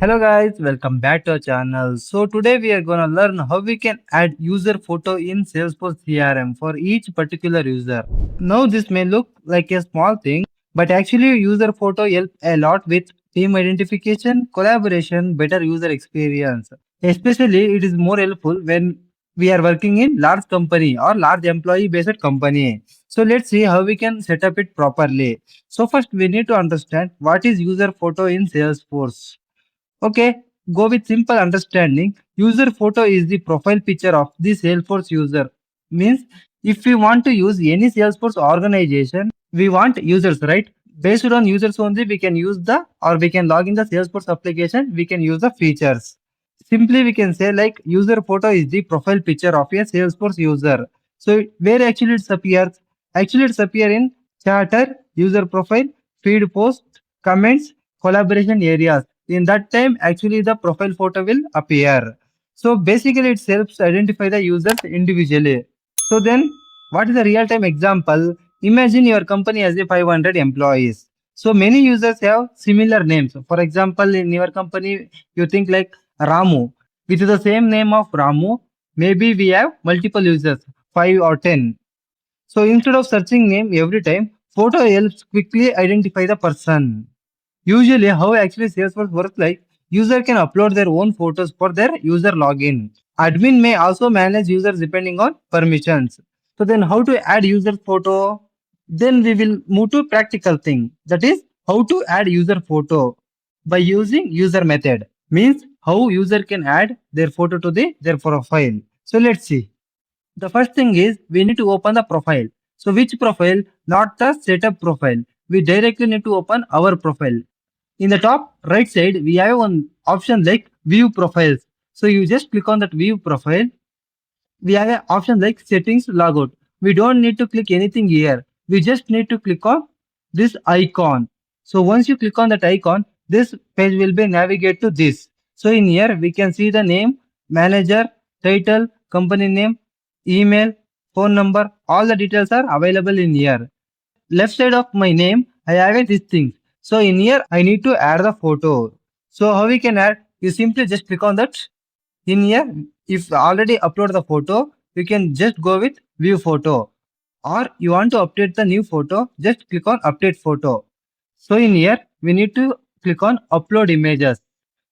Hello guys, welcome back to our channel. So today we are going to learn how we can add user photo in Salesforce CRM for each particular user. Now this may look like a small thing, but actually user photo help a lot with team identification, collaboration, better user experience. Especially it is more helpful when we are working in large company or large employee based company. So let's see how we can set up it properly. So first we need to understand what is user photo in Salesforce. Okay, go with simple understanding. User photo is the profile picture of the Salesforce user. Means if we want to use any Salesforce organization, we want users, right? Based on users only, we can use the or we can log in the Salesforce application. We can use the features. Simply, we can say like user photo is the profile picture of a Salesforce user. So where actually it appears? Actually, it's appear in charter, user profile, feed post, comments, collaboration areas. In that time, actually the profile photo will appear. So basically, it helps identify the users individually. So then, what is the real-time example? Imagine your company has a 500 employees. So many users have similar names. For example, in your company, you think like Ramu. With the same name of Ramu, maybe we have multiple users, 5 or 10. So instead of searching name every time, photo helps quickly identify the person. Usually, how actually Salesforce works like user can upload their own photos for their user login. Admin may also manage users depending on permissions. So then how to add user photo? Then we will move to practical thing. That is how to add user photo by using user method. Means how user can add their photo to their profile. So let's see. The first thing is we need to open the profile. So which profile? Not the setup profile. We directly need to open our profile. In the top right side, we have one option like view profiles. So you just click on that view profile. We have an option like settings logout. We don't need to click anything here. We just need to click on this icon. So once you click on that icon, this page will be navigate to this. So in here, we can see the name, manager, title, company name, email, phone number, all the details are available in here. Left side of my name, I have this thing. So in here, I need to add the photo. So how we can add? You simply just click on that. In here, if already upload the photo, you can just go with view photo. Or you want to update the new photo, just click on update photo. So in here, we need to click on upload images.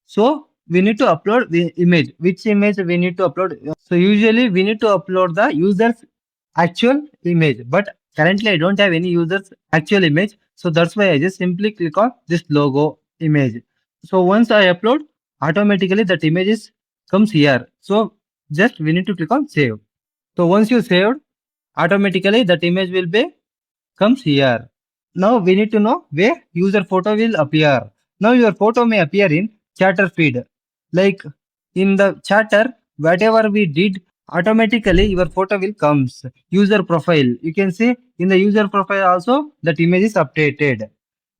So we need to upload the image. Which image we need to upload? So usually we need to upload the user's actual image. But currently I don't have any user's actual image. So that's why I just simply click on this logo image. So once I upload, automatically that image is comes here. So just we need to click on save. So once you saved, automatically that image will be comes here. Now we need to know where user photo will appear. Now your photo may appear in chatter feed. Like in the chatter, whatever we did, automatically your photo will comes. User profile. You can see in the user profile also that image is updated.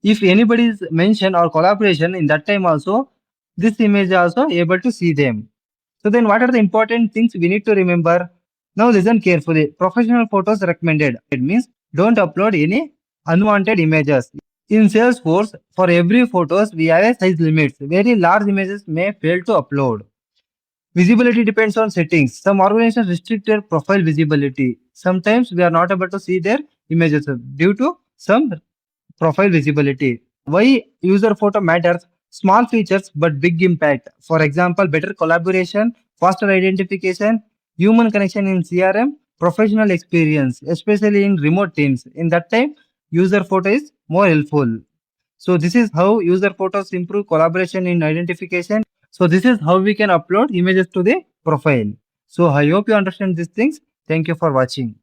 If anybody is mentioned or collaboration in that time also, this image also able to see them. So then what are the important things we need to remember? Now listen carefully. Professional photos recommended. It means don't upload any unwanted images. In Salesforce, for every photos, we have a size limits. Very large images may fail to upload. Visibility depends on settings. Some organizations restrict their profile visibility. Sometimes we are not able to see their images due to some profile visibility. Why user photo matters? Small features but big impact. For example, better collaboration, faster identification, human connection in CRM, professional experience, especially in remote teams. In that time, user photo is more helpful. So this is how user photos improve collaboration in identification. So this is how we can upload images to the profile. So I hope you understand these things. Thank you for watching.